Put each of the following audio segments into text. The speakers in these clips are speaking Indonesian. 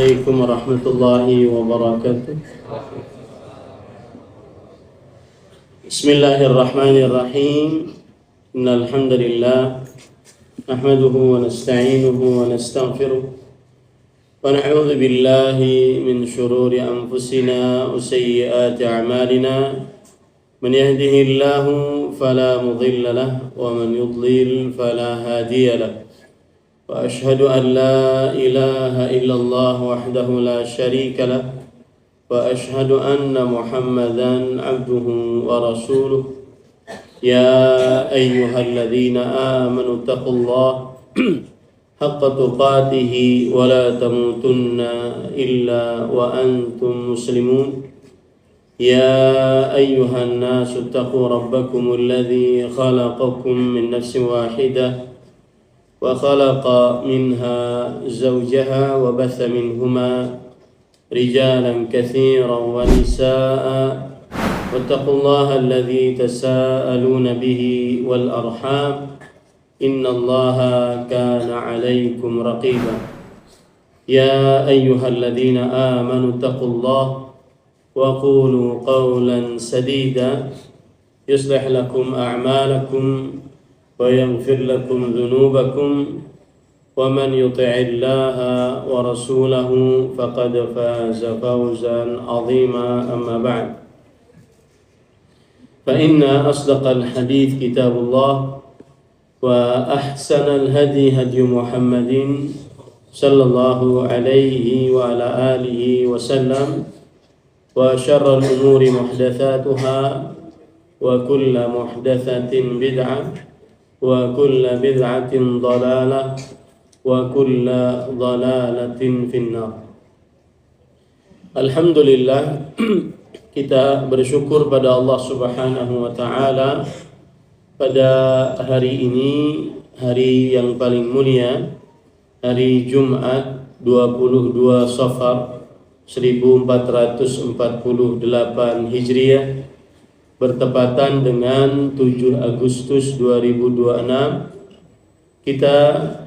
عليكم ورحمة الله وبركاته. بسم الله الرحمن الرحيم. إن الحمد لله نحمده ونستعينه ونستغفره ونعوذ بالله من شرور أنفسنا وسيئات أعمالنا. من يهده الله فلا مضل له ومن يضلل فلا هادي له. وأشهد أن لا إله إلا الله وحده لا شريك له وأشهد أن محمدا عبده ورسوله. يا أيها الذين آمنوا اتقوا الله حق تقاته ولا تموتن إلا وأنتم مسلمون. يا أيها الناس اتقوا ربكم الذي خلقكم من نفس واحدة وخلق منها زوجها وبث منهما رجالا كثيرا ونساء واتقوا الله الذي تساءلون به والأرحام إن الله كان عليكم رقيبا. يا أيها الذين آمنوا اتقوا الله وقولوا قولا سديدا يصلح لكم أعمالكم ويغفر لكم ذنوبكم ومن يطع الله ورسوله فقد فاز فوزا عظيما. أما بعد، فإن أصدق الحديث كتاب الله وأحسن الهدي هدي محمد صلى الله عليه وعلى آله وسلم وشر الأمور محدثاتها وكل محدثة بدعة وكل بدعة ضلالة وكل ضلالة في النار. Alhamdulillah, kita bersyukur pada Allah Subhanahu wa taala pada hari ini, hari yang paling mulia, hari Jumat 22 Safar 1448 Hijriah, bertepatan dengan 7 Agustus 2026. Kita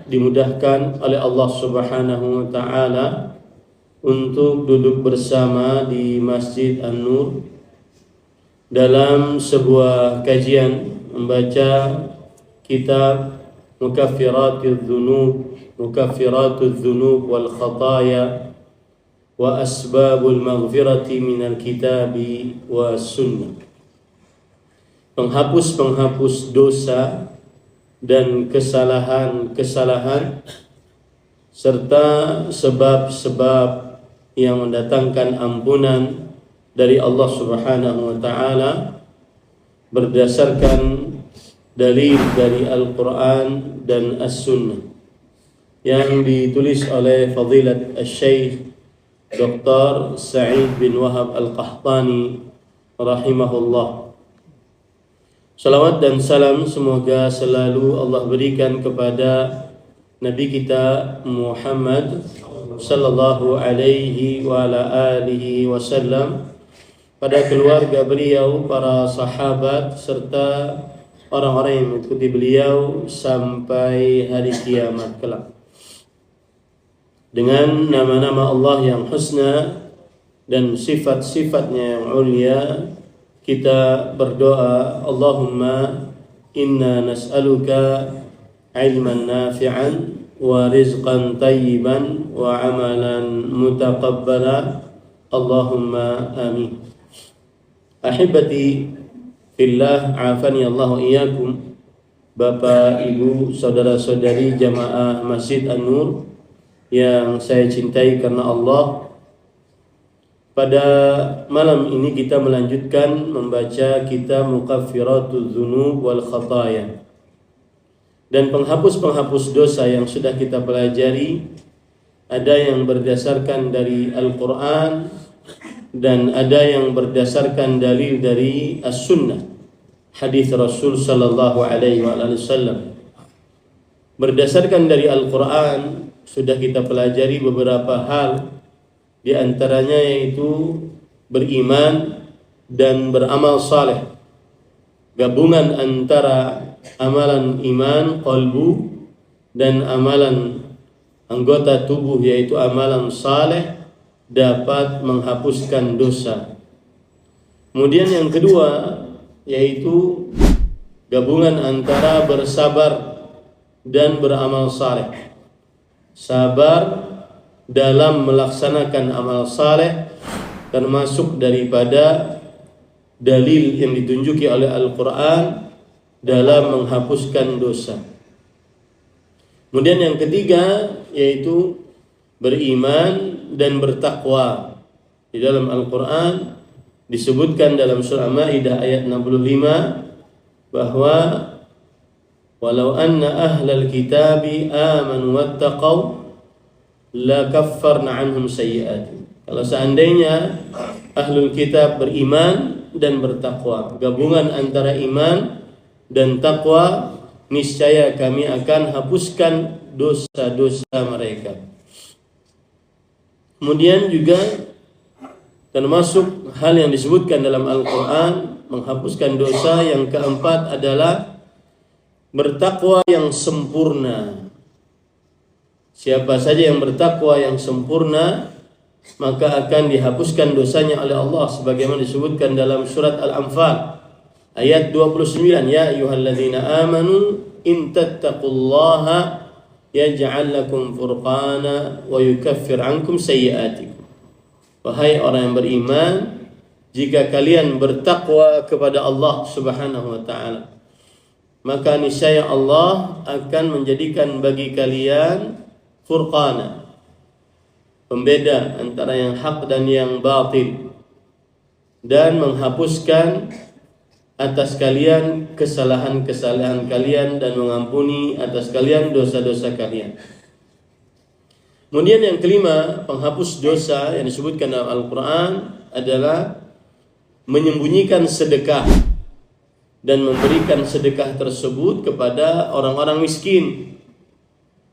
dimudahkan oleh Allah Subhanahu wa taala untuk duduk bersama di Masjid An-Nur dalam sebuah kajian membaca kitab Mukaffiratudz Dzunub wal Khataya wa Asbabul Maghfirati minal Kitabi was Sunnah. Penghapus dosa dan kesalahan-kesalahan serta sebab-sebab yang mendatangkan ampunan dari Allah Subhanahu wa taala berdasarkan dalil dari Al-Quran dan As-Sunnah yang ditulis oleh Fadilat Asy-Syaikh Dr. Sa'id bin Wahab Al-Qahtani rahimahullah. Salawat dan salam semoga selalu Allah berikan kepada Nabi kita Muhammad sallallahu alaihi wa ala alihi wasallam, pada keluarga beliau, para sahabat serta orang-orang yang mengikuti beliau sampai hari kiamat kelak. Dengan nama-nama Allah yang husna dan sifat-sifatnya yang ulia, kita berdoa, Allahumma inna nas'aluka ilman nafi'an wa rizqan tayyiban wa amalan mutaqabbala. Allahumma amin. Ahibati fillah, afani Allah wa iyyakum. Bapak, Ibu, saudara-saudari jamaah Masjid An-Nur yang saya cintai karena Allah, pada malam ini kita melanjutkan membaca kitab Mukaffiratudz Dzunub wal Khataya. Dan penghapus-penghapus dosa yang sudah kita pelajari, ada yang berdasarkan dari Al-Quran dan ada yang berdasarkan dalil dari As-Sunnah, hadis Rasul sallallahu alaihi wasallam. Berdasarkan dari Al-Quran sudah kita pelajari beberapa hal, di antaranya yaitu beriman dan beramal saleh, gabungan antara amalan iman qalbu dan amalan anggota tubuh yaitu amalan saleh dapat menghapuskan dosa. Kemudian yang kedua yaitu gabungan antara bersabar dan beramal saleh. Sabar dalam melaksanakan amal saleh termasuk daripada dalil yang ditunjuki oleh Al-Quran dalam menghapuskan dosa. Kemudian yang ketiga yaitu beriman dan bertakwa. Di dalam Al-Quran disebutkan dalam surah Maidah ayat 65 bahwa walau anna ahlal kitabi amanu wattaqau la kaffarna anhum sayyi'atihim. Kalau seandainya ahlul kitab beriman dan bertakwa, gabungan antara iman dan takwa, niscaya kami akan hapuskan dosa-dosa mereka. Kemudian juga termasuk hal yang disebutkan dalam Al-Quran menghapuskan dosa, yang keempat adalah bertakwa yang sempurna. Siapa saja yang bertakwa yang sempurna, maka akan dihapuskan dosanya oleh Allah, sebagaimana disebutkan dalam surat Al-Anfal ayat 29, ya ayyuhalladzina amanu in tattaqullaha yaj'al lakum furqana wa yukaffir ankum sayyi'atikum. Wahai orang yang beriman, jika kalian bertakwa kepada Allah Subhanahu wa taala, maka niscaya Allah akan menjadikan bagi kalian furqana, pembeda antara yang hak dan yang batil, dan menghapuskan atas kalian kesalahan-kesalahan kalian dan mengampuni atas kalian dosa-dosa kalian. Kemudian yang kelima, penghapus dosa yang disebutkan dalam Al-Quran adalah menyembunyikan sedekah dan memberikan sedekah tersebut kepada orang-orang miskin,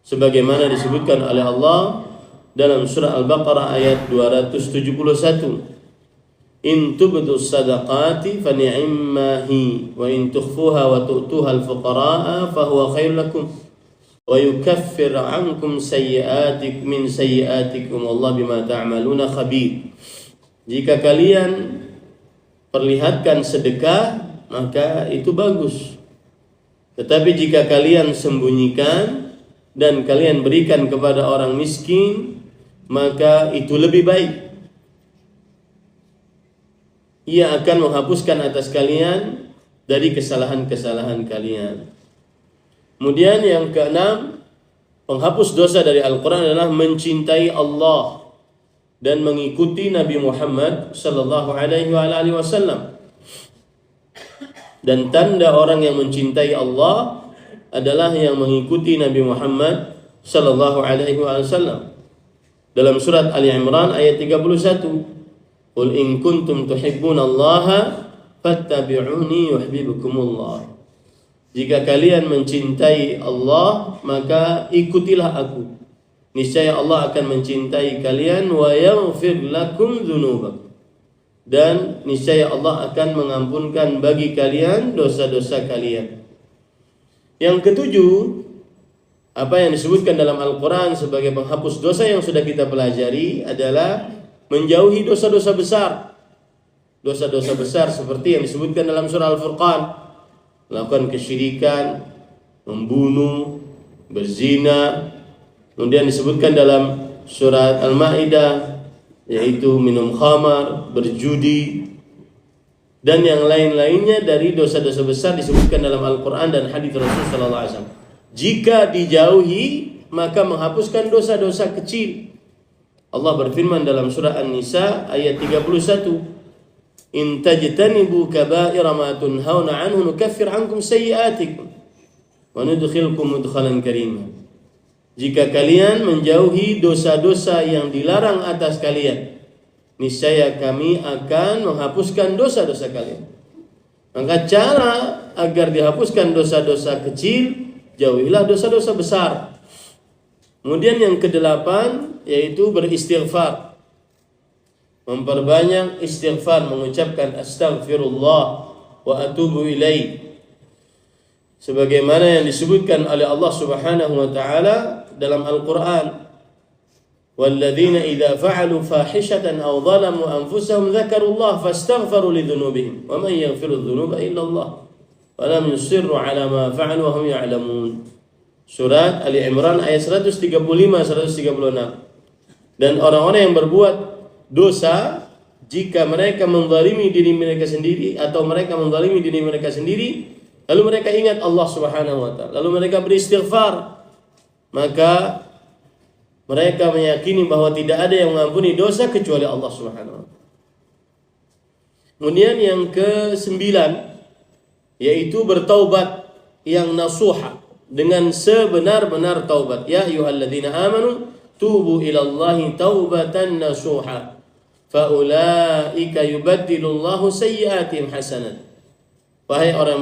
sebagaimana disebutkan oleh Allah dalam surah Al-Baqarah ayat 271. In tubdu sadaqati fa ni'mahi wa in tukhfuha wa tu'tuha al-fuqara'a fa huwa khairul lakum wa yukaffir 'ankum sayyi'atikum wallahu bima ta'maluna khabir. Jika kalian perlihatkan sedekah, maka itu bagus. Tetapi jika kalian sembunyikan dan kalian berikan kepada orang miskin, maka itu lebih baik. Ia akan menghapuskan atas kalian dari kesalahan-kesalahan kalian. Kemudian yang keenam, penghapus dosa dari Al-Quran adalah mencintai Allah dan mengikuti Nabi Muhammad sallallahu alaihi wasallam. Dan tanda orang yang mencintai Allah adalah yang mengikuti Nabi Muhammad sallallahu alaihi wasallam. Dalam surat Ali Imran ayat 31, qul in kuntum tuhibbunallaha fattabi'uni yuhibbukumullah. Jika kalian mencintai Allah, maka ikutilah aku, niscaya Allah akan mencintai kalian, wa yaghfir lakum dzunubakum, dan niscaya Allah akan mengampunkan bagi kalian dosa-dosa kalian. Yang ketujuh, apa yang disebutkan dalam Al-Quran sebagai penghapus dosa yang sudah kita pelajari adalah menjauhi dosa-dosa besar. Dosa-dosa besar seperti yang disebutkan dalam surah Al-Furqan, melakukan kesyirikan, membunuh, berzina. Kemudian disebutkan dalam surat Al-Maidah yaitu minum khamar, berjudi, dan yang lain-lainnya dari dosa-dosa besar disebutkan dalam Al-Quran dan hadits Rasul sallallahu alaihi wasallam. Jika dijauhi, maka menghapuskan dosa-dosa kecil. Allah berfirman dalam surah An-Nisa ayat 31, in tajtanibu kaba'ira ma tunhauna anhu nukaffir ankum sayyi'atikum wa nudkhilkum mudkhalan karima. Jika kalian menjauhi dosa-dosa yang dilarang atas kalian, niscaya kami akan menghapuskan dosa-dosa kalian. Maka cara agar dihapuskan dosa-dosa kecil, jauhilah dosa-dosa besar. Kemudian yang kedelapan yaitu beristighfar. Memperbanyak istighfar, mengucapkan astaghfirullah wa atubu ilaih, sebagaimana yang disebutkan oleh Allah Subhanahu wa taala dalam Al-Quran Walladzina idza fa'alu fahishatan aw dhalamu anfusahum dzakarullaha fastaghfaru lidzunubihim wa man yaghfiru dzunuba illa Allah wa lam yusirru 'ala ma fa'alu wa hum ya'lamun. Surat Ali Imran ayat 135 136. Dan orang-orang yang berbuat dosa jika mereka menzalimi diri mereka sendiri atau mereka menzalimi diri mereka sendiri lalu mereka ingat Allah Subhanahu wa taala lalu mereka beristighfar, maka mereka meyakini bahwa tidak ada yang mengampuni dosa kecuali Allah Subhanahu wa taala. Kemudian yang ke-9 yaitu bertaubat yang nasuha dengan sebenar-benar taubat. Ya ayyuhalladzina amanu tubu ilallahi taubatan nasuha faulaika yubaddilullahu sayyi'atihim hasanat. Wahai orang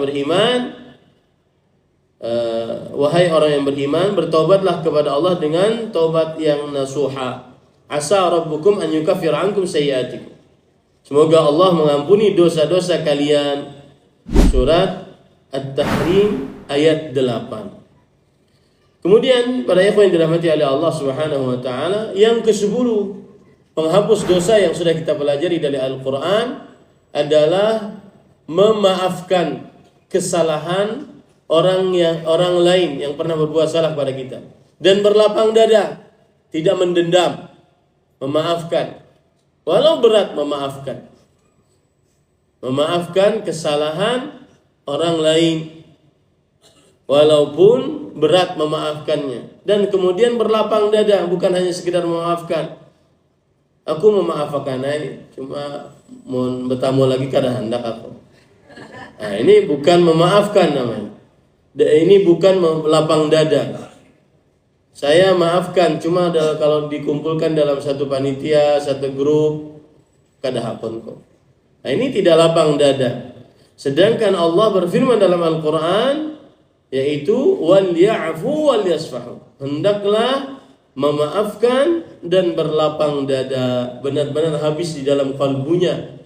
yang beriman, bertaubatlah kepada Allah dengan taubat yang nasuha. Asa rabbukum an yukaffira ankum sayyi'atikum. Semoga Allah mengampuni dosa-dosa kalian. Surat At-Tahrim ayat 8. Kemudian para ikhwan yang dirahmati oleh Allah Subhanahu wa taala, yang ke-10 penghapus dosa yang sudah kita pelajari dari Al-Qur'an adalah memaafkan kesalahan orang lain yang pernah berbuat salah pada kita dan berlapang dada, tidak mendendam, memaafkan walau berat, memaafkan kesalahan orang lain walaupun berat memaafkannya, dan kemudian berlapang dada, bukan hanya sekedar memaafkan. Aku memaafkan ini cuma mau bertamu lagi kada hendak aku. Nah, ini bukan memaafkan namanya. Ini bukan lapang dada. Saya maafkan cuma kalau dikumpulkan dalam satu panitia, satu grup, kada hapun kok. Nah, ini tidak lapang dada. Sedangkan Allah berfirman dalam Al-Qur'an yaitu wal ya'fu wal yasfahu. Hendaklah memaafkan dan berlapang dada, benar-benar habis di dalam kalbunya.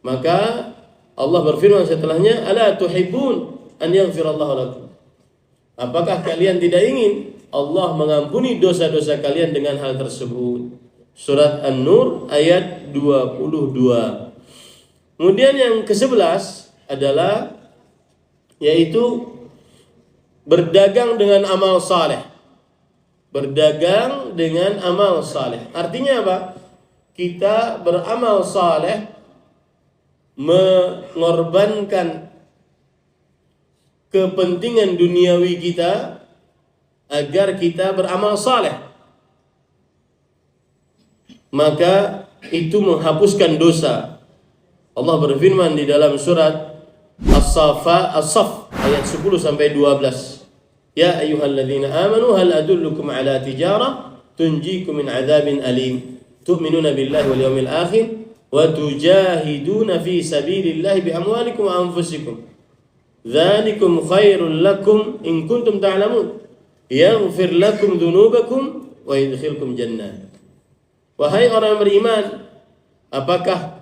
Maka Allah berfirman setelahnya, ala tuhibbun an yaghfirallahu lakum. Apakah kalian tidak ingin Allah mengampuni dosa-dosa kalian dengan hal tersebut? Surat An-Nur ayat 22. Kemudian yang ke-11 adalah yaitu berdagang dengan amal saleh. Berdagang dengan amal saleh. Artinya apa? Kita beramal saleh, mengorbankan kepentingan duniawi kita agar kita beramal saleh, maka itu menghapuskan dosa. Allah berfirman di dalam surat As-Saff ayat 10 sampai 12. Ya ayyuhalladzina amanu hal adullukum ala tijarah tunjikum min adzabin alim tu'minuna billahi wal yawmil akhir wa tujahiduna fi sabilillahi bi amwalikum wa anfusikum dzalikum khairul lakum in kuntum ta'lamun yaghfir lakum dzunubakum wa yudkhilkum jannah. Wahai orang beriman, apakah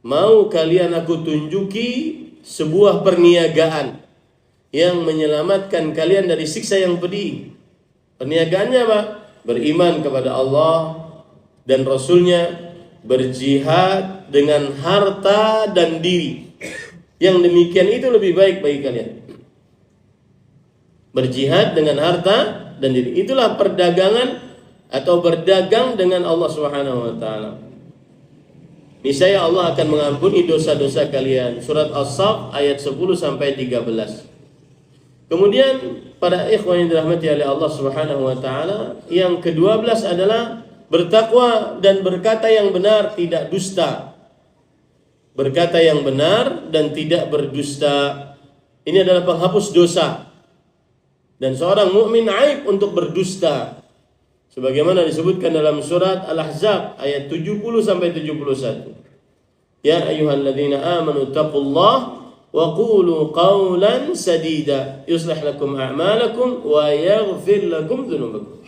mau kalian aku tunjuki sebuah perniagaan yang menyelamatkan kalian dari siksa yang pedih? Perniagaannya apa? Beriman kepada Allah dan Rasulnya, berjihad dengan harta dan diri. Yang demikian itu lebih baik bagi kalian. Berjihad dengan harta dan diri. Itulah perdagangan atau berdagang dengan Allah Subhanahu wa taala. Niscaya Allah akan mengampuni dosa-dosa kalian. Surat As-Saff ayat 10 sampai 13. Kemudian para ikhwan yang dirahmati oleh Allah Subhanahu wa taala, yang ke-12 adalah bertakwa dan berkata yang benar, tidak dusta. Berkata yang benar dan tidak berdusta. Ini adalah penghapus dosa. Dan seorang mukmin aib untuk berdusta. Sebagaimana disebutkan dalam surat Al-Ahzab ayat 70 sampai 71. Ya ayyuhalladzina amanu taqullaha wa qulu qawlan sadida yuslih lakum a'malakum wa yaghfir lakum dzunubakum.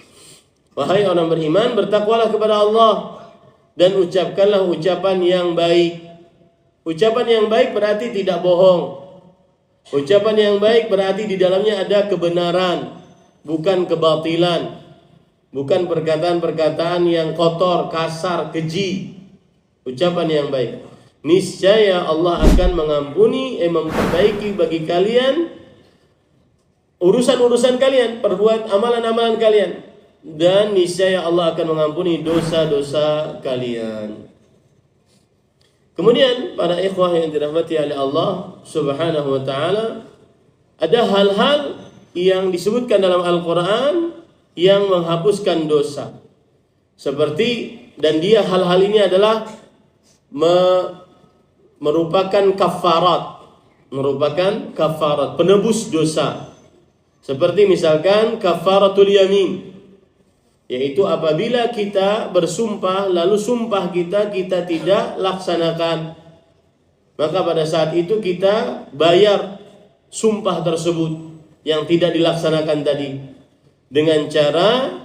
Wahai orang beriman, bertakwalah kepada Allah dan ucapkanlah ucapan yang baik. Ucapan yang baik berarti tidak bohong. Ucapan yang baik berarti di dalamnya ada kebenaran, bukan kebatilan. bukan perkataan-perkataan yang kotor, kasar, keji. Ucapan yang baik. Niscaya Allah akan mengampuni, memperbaiki bagi kalian urusan-urusan kalian, perbuat amalan-amalan kalian, dan niscaya Allah akan mengampuni dosa-dosa kalian. Kemudian para ikhwah yang dirahmati oleh Allah Subhanahu wa taala, ada hal-hal yang disebutkan dalam Al-Qur'an yang menghapuskan dosa. Seperti, dan dia hal-hal ini adalah merupakan kafarat, penebus dosa. Seperti misalkan kafaratul yamin, yaitu apabila kita bersumpah lalu sumpah kita tidak laksanakan, maka pada saat itu kita bayar sumpah tersebut yang tidak dilaksanakan tadi dengan cara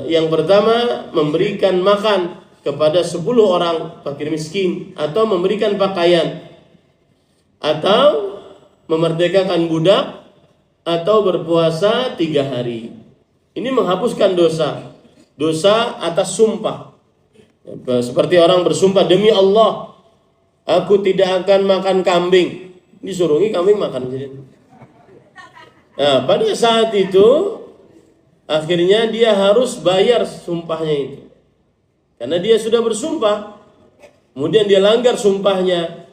yang pertama, memberikan makan kepada 10 orang fakir miskin, atau memberikan pakaian, atau memerdekakan budak, atau berpuasa 3 hari. Ini menghapuskan dosa atas sumpah. Seperti orang bersumpah, demi Allah aku tidak akan makan kambing, disuruhi kambing makan. Nah, pada saat itu akhirnya dia harus bayar sumpahnya itu, karena dia sudah bersumpah, kemudian dia langgar sumpahnya.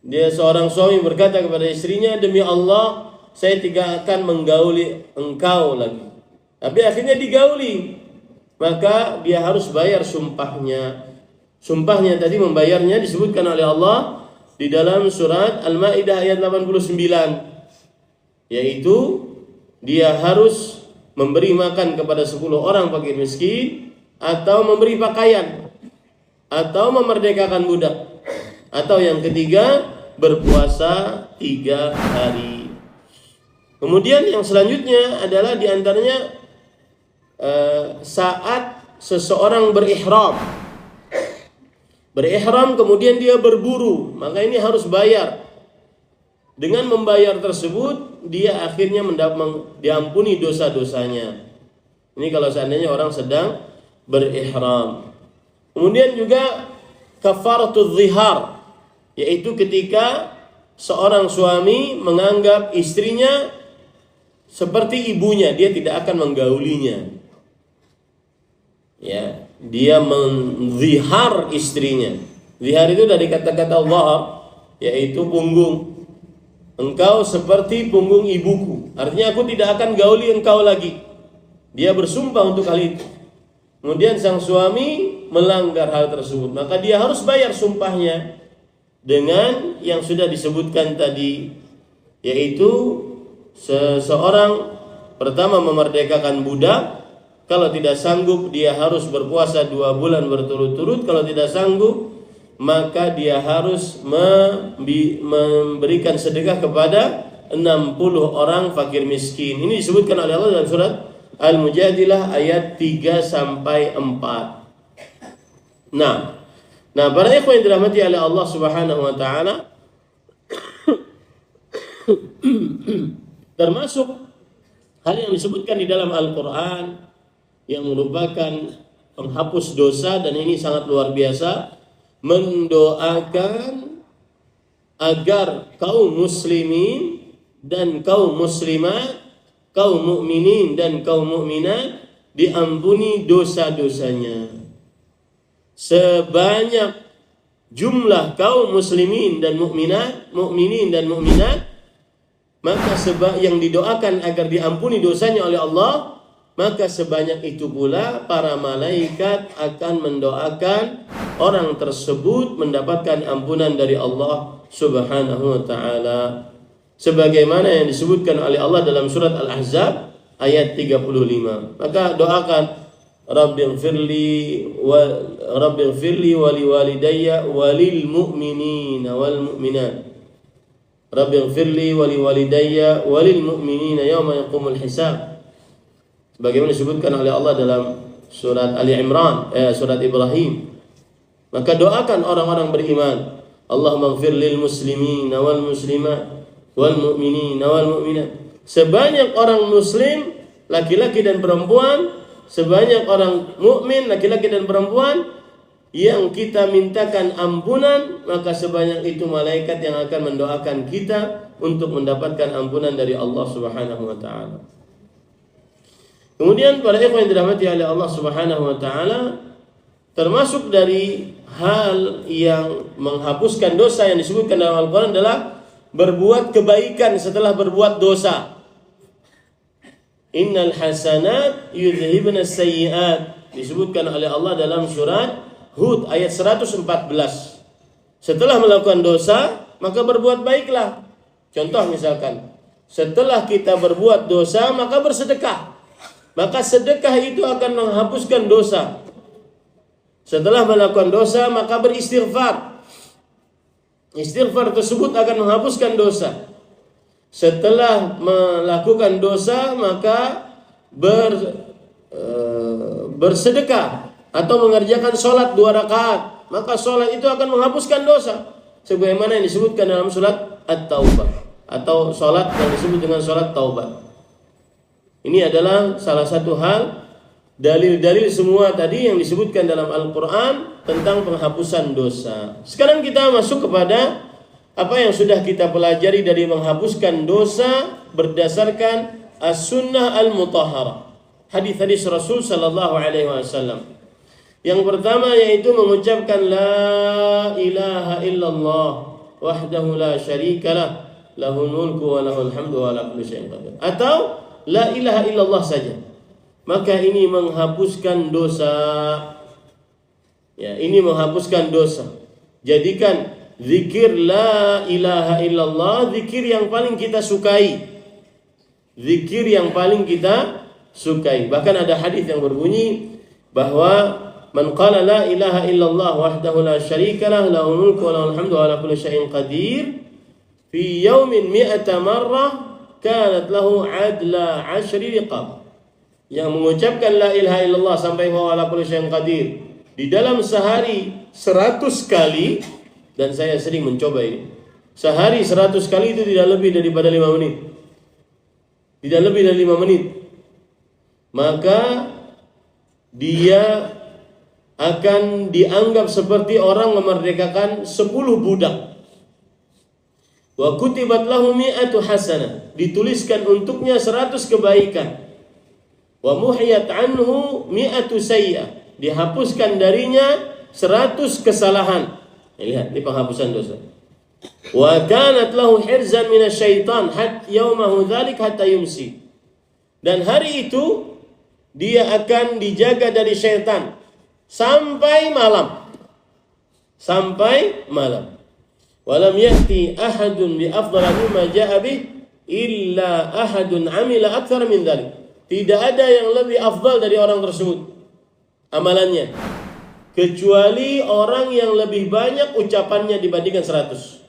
Dia seorang suami berkata kepada istrinya, demi Allah saya tidak akan menggauli engkau lagi. Tapi akhirnya digauli, maka dia harus bayar sumpahnya. Sumpahnya tadi, membayarnya, disebutkan oleh Allah di dalam surat Al-Maidah ayat 89, yaitu dia harus memberi makan kepada 10 orang fakir miskin, atau memberi pakaian, atau memerdekakan budak, atau yang ketiga berpuasa 3 hari. Kemudian yang selanjutnya adalah diantaranya saat seseorang berihram kemudian dia berburu, maka ini harus bayar. Dengan membayar tersebut dia akhirnya diampuni dosa-dosanya. Ini kalau seandainya orang sedang berihram. Kemudian juga kafaratul zihar, yaitu ketika seorang suami menganggap istrinya seperti ibunya, dia tidak akan menggaulinya. Ya, dia menzihar istrinya. Zihar itu dari kata-kata Allah, yaitu punggung. Engkau seperti punggung ibuku. Artinya aku tidak akan gauli engkau lagi. Dia bersumpah untuk hal itu. Kemudian sang suami melanggar hal tersebut, maka dia harus bayar sumpahnya dengan yang sudah disebutkan tadi, yaitu seseorang pertama memerdekakan budak. Kalau tidak sanggup dia harus berpuasa 2 bulan berturut-turut. Kalau tidak sanggup maka dia harus memberikan sedekah kepada 60 orang fakir miskin. Ini disebutkan oleh Allah dalam surat Al-Mujadilah ayat 3-4. Nah, para ikhwan yang dirahmati oleh Allah Subhanahu wa taala, termasuk hal yang disebutkan di dalam Al-Qur'an yang merupakan penghapus dosa, dan ini sangat luar biasa, mendoakan agar kaum muslimin dan kaum muslimat, kaum mukminin dan kaum mukminat diampuni dosa-dosanya. Sebanyak jumlah kaum muslimin dan mukminin dan mukminat, maka yang didoakan agar diampuni dosanya oleh Allah, maka sebanyak itu pula para malaikat akan mendoakan orang tersebut mendapatkan ampunan dari Allah Subhanahu wa taala, sebagaimana yang disebutkan oleh Allah dalam surat Al-Ahzab ayat 35. Maka doakan, Rabbighfirli wa liwalidayya walil mu'minina wal mu'minat. Rabbighfirli wa liwalidayya walil mu'minina yawma yaqumul hisab. Sebagaimana disebutkan oleh Allah dalam surat Ali Imran, surat Ibrahim. Maka doakan orang-orang beriman, Allahumma ighfir lil muslimina wal muslimat wal mu'minina wal mu'minat. Sebanyak orang muslim laki-laki dan perempuan, sebanyak orang mukmin laki-laki dan perempuan yang kita mintakan ampunan, maka sebanyak itu malaikat yang akan mendoakan kita untuk mendapatkan ampunan dari Allah Subhanahu wa taala. Kemudian para ikhwan yang dirahmati oleh Allah Subhanahu wa taala, termasuk dari hal yang menghapuskan dosa yang disebutkan dalam Al-Qur'an adalah berbuat kebaikan setelah berbuat dosa. Innal hasanat yudhhibna sayyi'at, disebutkan oleh Allah dalam surat Hud ayat 114. Setelah melakukan dosa, maka berbuat baiklah. Contoh misalkan, setelah kita berbuat dosa, maka bersedekah. Maka sedekah itu akan menghapuskan dosa. Setelah melakukan dosa, maka beristighfar. Istighfar tersebut akan menghapuskan dosa. Setelah melakukan dosa, maka bersedekah atau mengerjakan sholat 2 rakaat. Maka sholat itu akan menghapuskan dosa, sebagaimana yang disebutkan dalam surat At-Taubah, atau sholat yang disebut dengan sholat taubat. Ini adalah salah satu hal, dalil-dalil semua tadi yang disebutkan dalam Al-Quran tentang penghapusan dosa. Sekarang kita masuk kepada apa yang sudah kita pelajari dari menghapuskan dosa berdasarkan as-sunnah al-mutahharah, hadis-hadis Rasul sallallahu alaihi wasallam. Yang pertama yaitu mengucapkan la ilaha illallah wahdahu la syarikalah, lahul mulku wa lahul hamdu wa ala kulli syai'in qadir. Atau la ilaha illallah saja. Maka ini menghapuskan dosa. Ya, ini menghapuskan dosa. Jadikan zikir la ilaha illallah zikir yang paling kita sukai. Zikir yang paling kita sukai. Bahkan ada hadis yang berbunyi bahwa man qala la ilaha illallah wahdahu la syarikalah, lahul mulku wa lahul hamdu wa ala kulli syai'in qadir fi yaumin 100 marrah kanat lahu adla 10 riqab. Yang mengucapkan la ilaha illallah sampai wa ala kulli syai'in qadir di dalam sehari 100 kali, dan saya sering mencoba ini. Sehari 100 kali itu tidak lebih daripada 5 menit. Tidak lebih dari 5 menit. Maka dia akan dianggap seperti orang memerdekakan 10 budak. Wa kutibat lahu mi'atu hasanah, dituliskan untuknya 100 kebaikan. Wa muhiyat anhu mi'atu sayyi'ah, dihapuskan darinya 100 kesalahan. Lihat, ini penghapusan dosa. Wa kanat lahu hirzan minasyaitan hatta yaumahu dzalik hatta yumsi. Dan hari itu dia akan dijaga dari syaitan sampai malam. Sampai malam. Walam ya'ti ahadun bi afdhala mimma ja'a bih illa ahadun amila aktsara min dzalik. Tidak ada yang lebih afdal dari orang tersebut amalannya, kecuali orang yang lebih banyak ucapannya dibandingkan 100.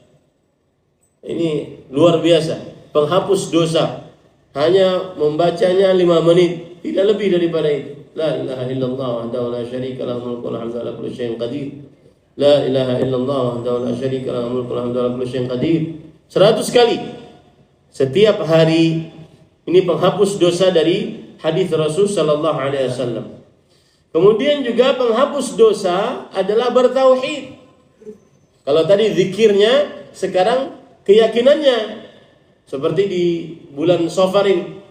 Ini luar biasa, penghapus dosa. Hanya membacanya 5 menit, tidak lebih daripada itu. La ilaha illallah wahdahu la syarika lahu mulku wa hamdu ala kulli syai'in qadir. La ilaha illallah wahdahu la syarika lahu mulku wa hamdu ala kulli syai'in qadir. 100 kali setiap hari. Ini penghapus dosa dari hadis Rasul sallallahu alaihi wasallam. Kemudian juga penghapus dosa adalah bertauhid. Kalau tadi zikirnya, sekarang keyakinannya. Seperti di bulan Safar ini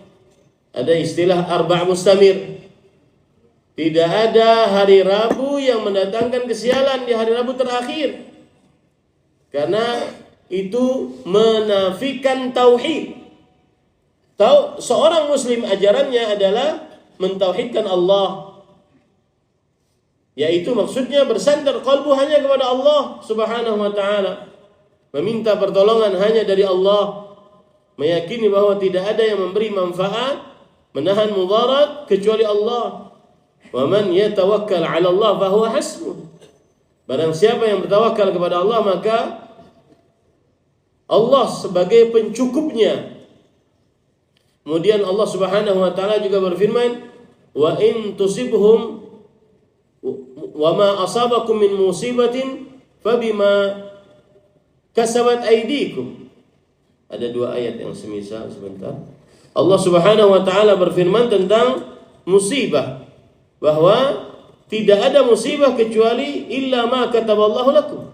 ada istilah arba' mustamir. Tidak ada hari Rabu yang mendatangkan kesialan di hari Rabu terakhir. Karena itu menafikan tauhid. Seorang muslim ajarannya adalah mentauhidkan Allah. Yaitu maksudnya bersandar qalbu hanya kepada Allah Subhanahu wa taala. Meminta pertolongan hanya dari Allah. Meyakini bahwa tidak ada yang memberi manfaat, menahan mudarat kecuali Allah. Wa man yatawakkal 'ala Allah fa huwa hasbuh. Barang siapa yang bertawakal kepada Allah, maka Allah sebagai pencukupnya. Kemudian Allah Subhanahu wa taala juga berfirman, "Wa in tusibhum wa ma asabakum min musibatin fabima kasabat aydikum." Ada 2 ayat yang semisal, sebentar. Allah Subhanahu wa taala berfirman tentang musibah, bahwa tidak ada musibah kecuali illa ma kataballahu lakum,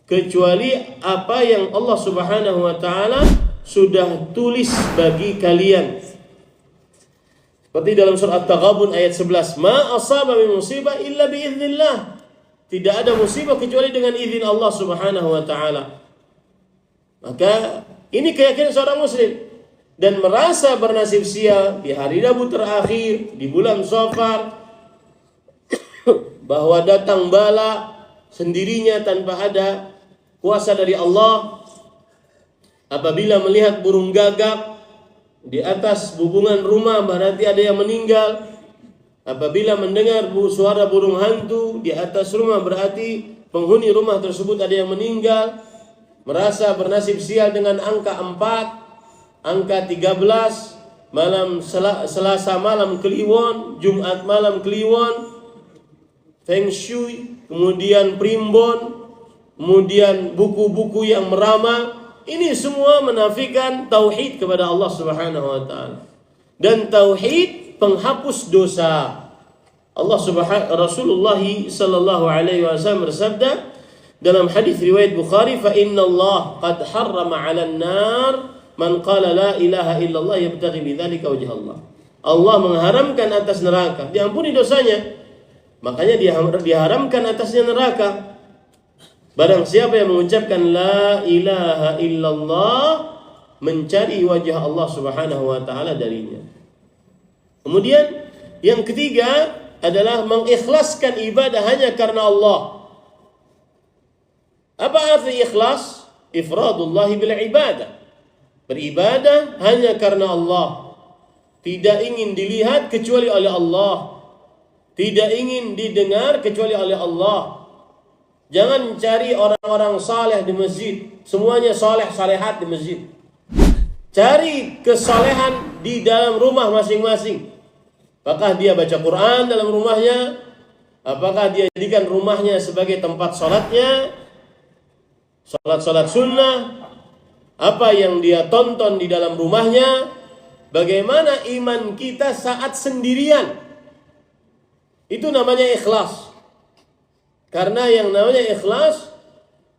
kecuali apa yang Allah Subhanahu wa taala sudah tulis bagi kalian. Seperti dalam surah At-Taghabun ayat 11, ma asaba min musibah illa biiznillah. Tidak ada musibah kecuali dengan izin Allah Subhanahu wa taala. Maka ini keyakinan seorang muslim, dan merasa bernasib sial di hari Rabu terakhir di bulan Shafar, bahwa datang bala sendirinya tanpa ada kuasa dari Allah. Apabila melihat burung gagak di atas bubungan rumah, berarti ada yang meninggal. Apabila mendengar suara burung hantu di atas rumah, berarti penghuni rumah tersebut ada yang meninggal. Merasa bernasib sial dengan angka 4, angka 13, malam Selasa malam Kliwon, Jumat malam Kliwon, Feng Shui, kemudian primbon, kemudian buku-buku yang meramal. Ini semua menafikan tauhid kepada Allah Subhanahu wa taala. Dan tauhid penghapus dosa. Rasulullah sallallahu alaihi wasallam bersabda dalam hadis riwayat Bukhari, fa inna Allah qad harrama 'alan nar man qala la ilaha illallah yabtaghi bidzalika wajha Allah. Allah mengharamkan atas neraka, diampuni dosanya, makanya diharamkan atasnya neraka. Barang siapa yang mengucapkan la ilaha illallah, mencari wajah Allah Subhanahu wa taala darinya. Kemudian yang ketiga adalah mengikhlaskan ibadah hanya karena Allah. Apa arti ikhlas? Ifradullah bil ibadah. Beribadah hanya karena Allah. Tidak ingin dilihat kecuali oleh Allah. Tidak ingin didengar kecuali oleh Allah. Jangan cari orang-orang saleh di masjid. Semuanya saleh salehat di masjid. Cari kesalehan di dalam rumah masing-masing. Apakah dia baca Quran dalam rumahnya? Apakah dia jadikan rumahnya sebagai tempat salatnya? Salat-salat sunnah? Apa yang dia tonton di dalam rumahnya? Bagaimana iman kita saat sendirian? Itu namanya ikhlas. Karena yang namanya ikhlas,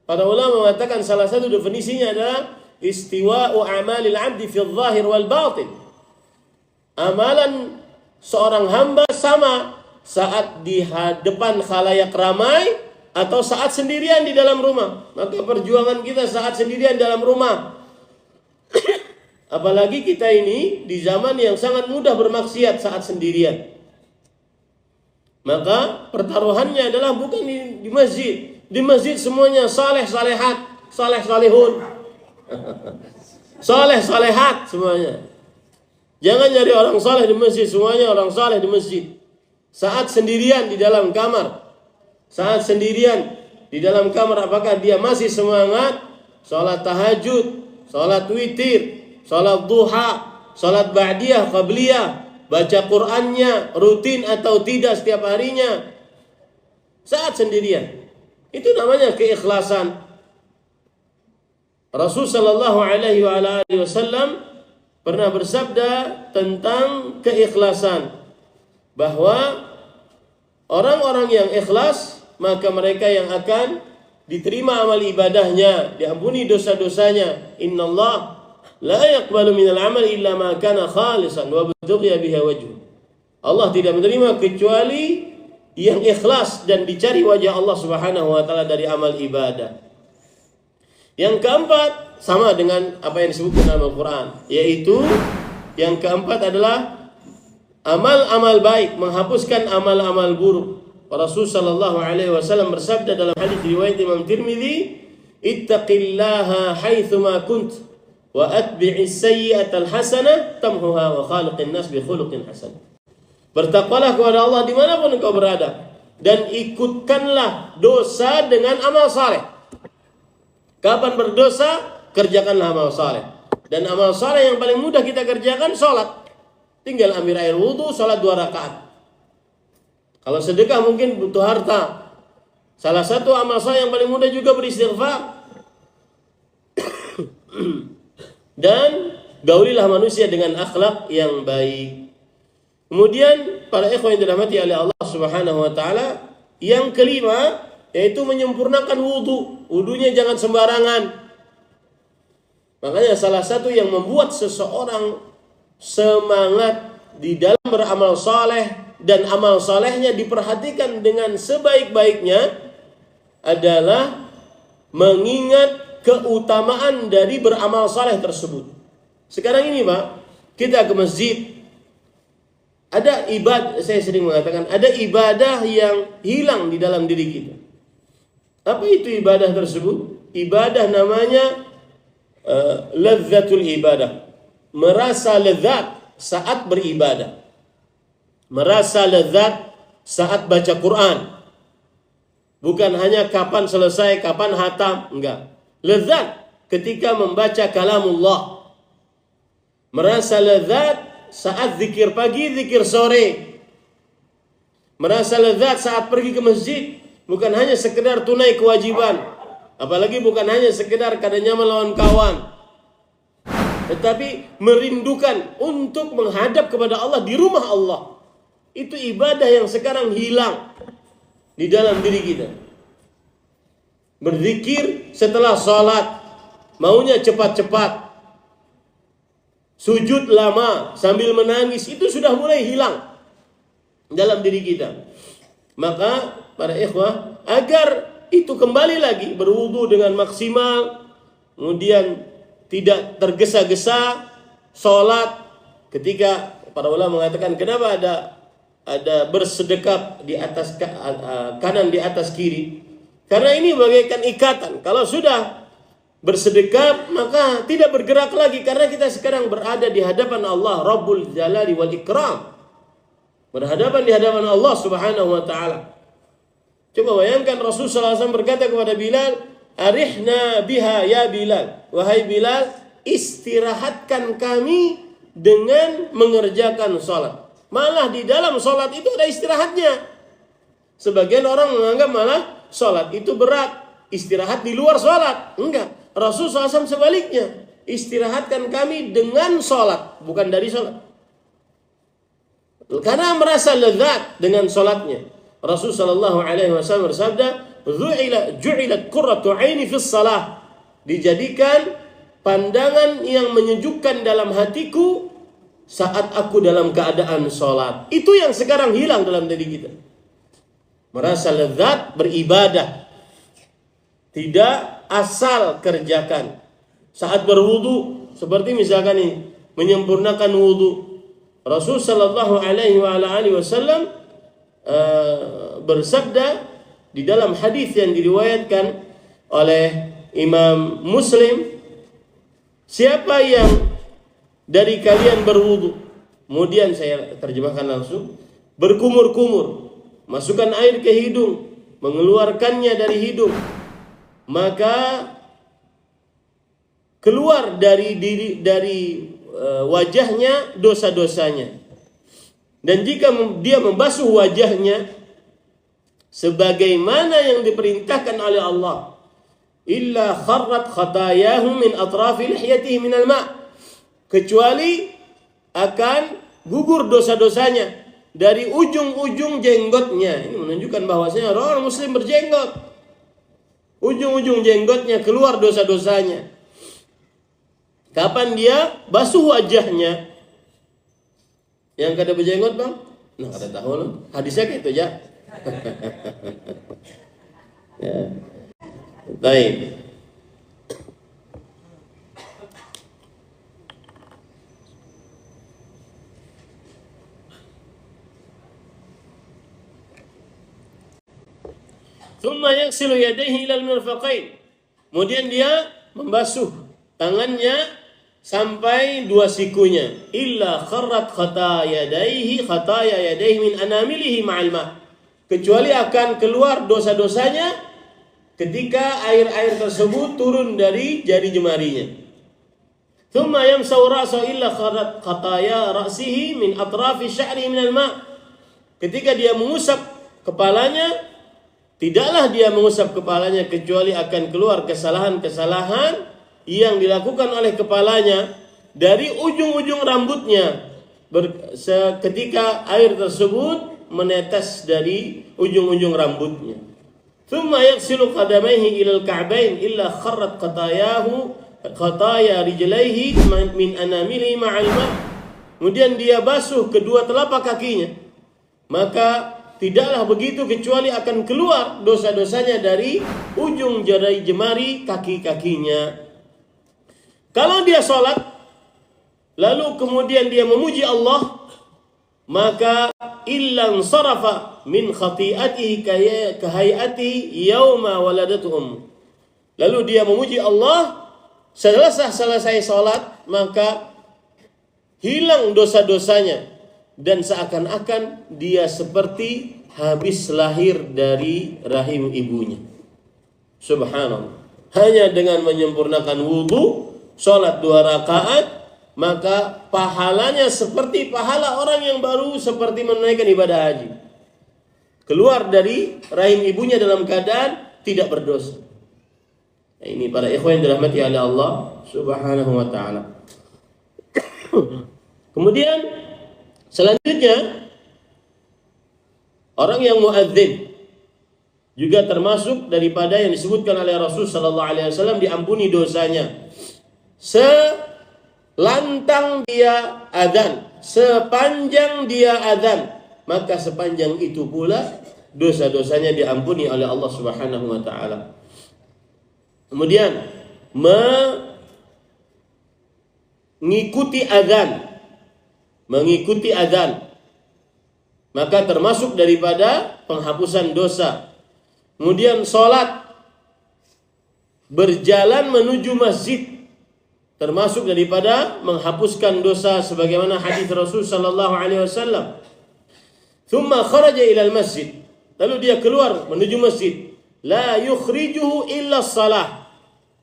para ulama mengatakan salah satu definisinya adalah istiwa'u amalil abdi fil zahir wal batin. Amalan seorang hamba sama saat di depan khalayak ramai atau saat sendirian di dalam rumah. Maka perjuangan kita saat sendirian dalam rumah. Apalagi kita ini di zaman yang sangat mudah bermaksiat saat sendirian. Maka pertaruhannya adalah bukan di masjid. Di masjid semuanya saleh salehat, saleh salihun, saleh salehat semuanya. Jangan nyari orang saleh di masjid, semuanya orang saleh di masjid. Saat sendirian di dalam kamar, saat sendirian di dalam kamar, apakah dia masih semangat salat tahajud, salat witir, salat duha, salat ba'diyah, qabliyah, baca Qur'annya rutin atau tidak setiap harinya saat sendirian? Itu namanya keikhlasan. Rasul sallallahu alaihi wasallam pernah bersabda tentang keikhlasan, bahwa orang-orang yang ikhlas, maka mereka yang akan diterima amal ibadahnya, diampuni dosa-dosanya. Innallah la yaqbalu minal amal illa ma kana khalisan wa butughiya biha wajhu. Allah tidak menerima kecuali yang ikhlas dan dicari wajah Allah Subhanahu wa taala dari amal ibadah. Yang keempat sama dengan apa yang disebutkan dalam Al-Qur'an, yaitu yang keempat adalah amal-amal baik, menghapuskan amal-amal buruk. Rasul sallallahu alaihi wasallam bersabda dalam hadis riwayat Imam Tirmidzi, ittaqillaha haitsu ma kunt wa atbi'is sayyi'atal hasanah tamhuha wa khaliqin nas bi khuluqin hasan. Bertakwalah kepada Allah dimanapun engkau berada, dan ikutkanlah dosa dengan amal saleh. Kapan berdosa, kerjakanlah amal saleh. Dan amal saleh yang paling mudah kita kerjakan salat. Tinggal ambil air wudu, salat 2 rakaat. Kalau sedekah mungkin butuh harta. Salah satu amal saleh yang paling mudah juga beristighfar. Dan gaulilah manusia dengan akhlak yang baik. Kemudian para ikhwan yang dirahmati oleh Allah Subhanahu wa taala, yang kelima yaitu menyempurnakan wudu. Wudunya jangan sembarangan. Makanya salah satu yang membuat seseorang semangat di dalam beramal saleh dan amal salehnya diperhatikan dengan sebaik-baiknya adalah mengingat keutamaan dari beramal saleh tersebut. Sekarang ini Pak, kita ke masjid, ada ibadah, saya sering mengatakan ada ibadah yang hilang di dalam diri kita. Apa itu ibadah tersebut? Ibadah namanya lazzatul ibadah. Merasa lezat saat beribadah. Merasa lezat saat baca Quran. Bukan hanya kapan selesai, kapan hatam, enggak. Lezat ketika membaca kalamullah. Merasa lezat saat zikir pagi, zikir sore. Merasa lezat saat pergi ke masjid, bukan hanya sekedar tunai kewajiban. Apalagi bukan hanya sekedar kadanya melawan kawan, tetapi merindukan untuk menghadap kepada Allah di rumah Allah. Itu ibadah yang sekarang hilang di dalam diri kita. Berzikir setelah sholat, maunya cepat-cepat. Sujud lama sambil menangis, itu sudah mulai hilang dalam diri kita. Maka para ikhwah, agar itu kembali lagi berwudu dengan maksimal, kemudian tidak tergesa-gesa sholat. Ketika para ulama mengatakan kenapa ada bersedekap di atas kanan di atas kiri, karena ini bagaikan ikatan. Kalau sudah bersedekap maka tidak bergerak lagi, karena kita sekarang berada di hadapan Allah Rabbul Jalali wal Ikram, berhadapan di hadapan Allah Subhanahu wa taala. Coba bayangkan Rasulullah SAW berkata kepada Bilal, "Arihna biha ya Bilal." Wahai Bilal, istirahatkan kami dengan mengerjakan sholat. Malah di dalam sholat itu ada istirahatnya. Sebagian orang menganggap malah sholat itu berat, istirahat di luar sholat. Enggak, Rasulullah SAW sebaliknya, istirahatkan kami dengan sholat, bukan dari sholat. Karena merasa lezat dengan sholatnya. Rasul sallallahu alaihi wasallam bersabda, "Ju'ilat qurratu 'aini fis shalah." Dijadikan pandangan yang menyejukkan dalam hatiku saat aku dalam keadaan sholat. Itu yang sekarang hilang dalam diri kita. Merasa lezat beribadah, tidak asal kerjakan. Saat berwudu, seperti misalkan ini, menyempurnakan wudu. Rasul sallallahu alaihi wasallam bersabda di dalam hadis yang diriwayatkan oleh Imam Muslim, siapa yang dari kalian berwudu, kemudian saya terjemahkan langsung, berkumur-kumur, masukkan air ke hidung, mengeluarkannya dari hidung, maka keluar dari wajahnya dosa-dosanya. Dan jika dia membasuh wajahnya sebagaimana yang diperintahkan oleh Allah, illa kharrat khatayahu min atrafi lihyatihi min al-ma', kecuali akan gugur dosa-dosanya dari ujung-ujung jenggotnya. Ini menunjukkan bahwasanya orang muslim berjenggot, ujung-ujung jenggotnya keluar dosa-dosanya. Kapan dia basuh wajahnya? Yang kada berjenggot bang? Nah kada tahu loh. Hadisnya kayak itu ya. Ya. Baik. Thumma yaghsilu yadayhi ila al-mirfaqain. Kemudian dia membasuh tangannya sampai dua sikunya. Illa kharrat khataya yadayhi min anamilihi ma'al ma', kecuali akan keluar dosa-dosanya ketika air-air tersebut turun dari jari jemarinya. Thumma yamsahu ra'sahu illa kharrat khataya ra'sihi min atrafi sya'ri min al-ma', ketika dia mengusap kepalanya, tidaklah dia mengusap kepalanya kecuali akan keluar kesalahan-kesalahan yang dilakukan oleh kepalanya dari ujung-ujung rambutnya ketika air tersebut menetes dari ujung-ujung rambutnya. Thumma yaghsilu qadamaihi ila al-ka'bain illa kharrat khataya rijlaihi min anamili ma'al ma'. Kemudian dia basuh kedua telapak kakinya, maka tidaklah begitu kecuali akan keluar dosa-dosanya dari ujung jari-jemari kaki-kakinya. Kalau dia sholat lalu kemudian dia memuji Allah, maka illan sarafa min khati'atihi kahayati yauma waladatuhum. Lalu dia memuji Allah, selesai sholat, maka hilang dosa-dosanya dan seakan-akan dia seperti habis lahir dari rahim ibunya. Subhanallah. Hanya dengan menyempurnakan wudu, sholat 2 rakaat, maka pahalanya seperti pahala orang yang baru seperti menunaikan ibadah haji. Keluar dari rahim ibunya dalam keadaan tidak berdosa. Nah, ini para ikhwan yang dirahmati oleh Allah Subhanahu wa taala. Kemudian selanjutnya, orang yang muadzin juga termasuk daripada yang disebutkan oleh Rasul sallallahu alaihi wasallam diampuni dosanya. Lantang dia adzan, sepanjang dia adzan, maka sepanjang itu pula dosa-dosanya diampuni oleh Allah Subhanahu wa taala. Kemudian mengikuti adzan, maka termasuk daripada penghapusan dosa. Kemudian sholat, berjalan menuju masjid, termasuk daripada menghapuskan dosa sebagaimana hadis Rasul sallallahu alaihi wasallam. Thumma kharaja ila al-masjid, lalu dia keluar menuju masjid. La yukhrijuhu illa shalah,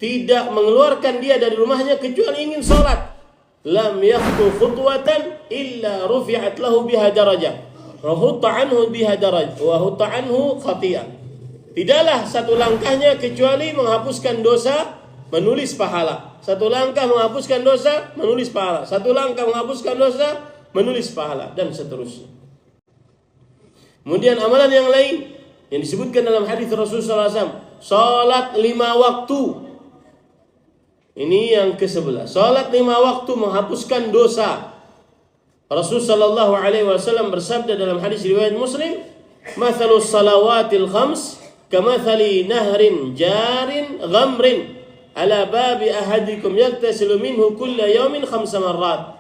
tidak mengeluarkan dia dari rumahnya kecuali ingin salat. Lam yakhtu khutwatan illa rufi'at lahu biha darajah wa hutta anhu biha darajah wa hutta anhu khati'ah. Tidaklah satu langkahnya kecuali menghapuskan dosa, menulis pahala. Satu langkah menghapuskan dosa, menulis pahala. Satu langkah menghapuskan dosa, menulis pahala, dan seterusnya. Kemudian amalan yang lain yang disebutkan dalam hadis Rasulullah SAW, salat 5 waktu. Ini yang ke-11. Salat 5 waktu menghapuskan dosa. Rasul sallallahu alaihi wasallam bersabda dalam hadis riwayat Muslim, "Mathalus salawatil khams kamathali nahrin jarin ghamrin ala babi ahadikum yaktasilu minhu kulla yawmin 5 marrat."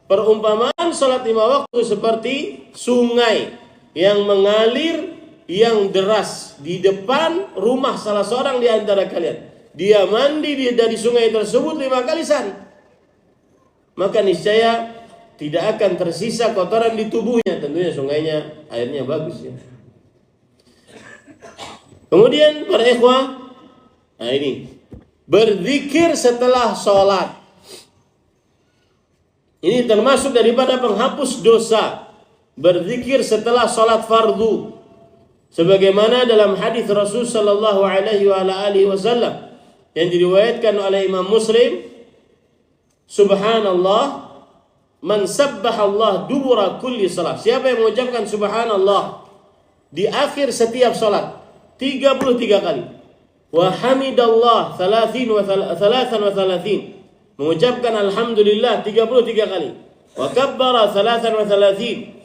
Perumpamaan salat 5 waktu seperti sungai yang mengalir, yang deras di depan rumah salah seorang di antara kalian. Dia mandi dari sungai tersebut 5 kali sehari, maka niscaya tidak akan tersisa kotoran di tubuhnya. Tentunya sungainya airnya bagus ya. Kemudian para ikhwah, nah ini berzikir setelah sholat. Ini termasuk daripada penghapus dosa. Berzikir setelah sholat fardu, sebagaimana dalam hadis Rasul sallallahu alaihi wasallam yang diriwayatkan oleh Imam Muslim, subhanallah man sabbahallah dubura kulli salat. Siapa yang mengucapkan subhanallah di akhir setiap salat 33 kali, wa hamidallah 33, mengucapkan alhamdulillah 33 kali, wa kabbara 33,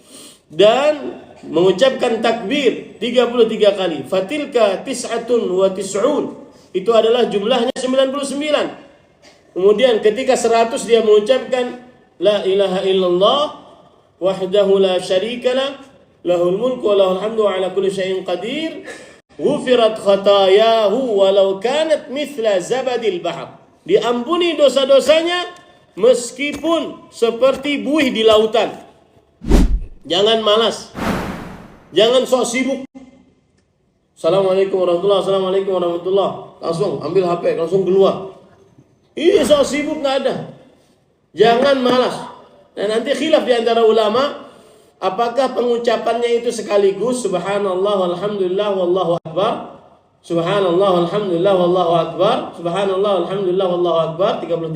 dan mengucapkan takbir 33 kali. Fatilka tis'atun wa tis'un, itu adalah jumlahnya 99. Kemudian ketika 100 dia mengucapkan la ilaha illallah wahdahu la syarikalah lahul mulku wa lahul hamdu ala kulli syai'in qadir ghufirat khatayahu walau kanat mithla zabadil bahr. Diampuni dosa-dosanya meskipun seperti buih di lautan. Jangan malas, jangan sok sibuk. Assalamualaikum warahmatullahi wabarakatuh, assalamualaikum warahmatullahi, langsung ambil HP, langsung keluar. Ini sok sibuk nggak ada. Jangan malas. Dan nanti khilaf di antara ulama, apakah pengucapannya itu sekaligus subhanallah walhamdulillah wallahu akbar, subhanallah walhamdulillah wallahu akbar, subhanallah walhamdulillah wallahu akbar 33,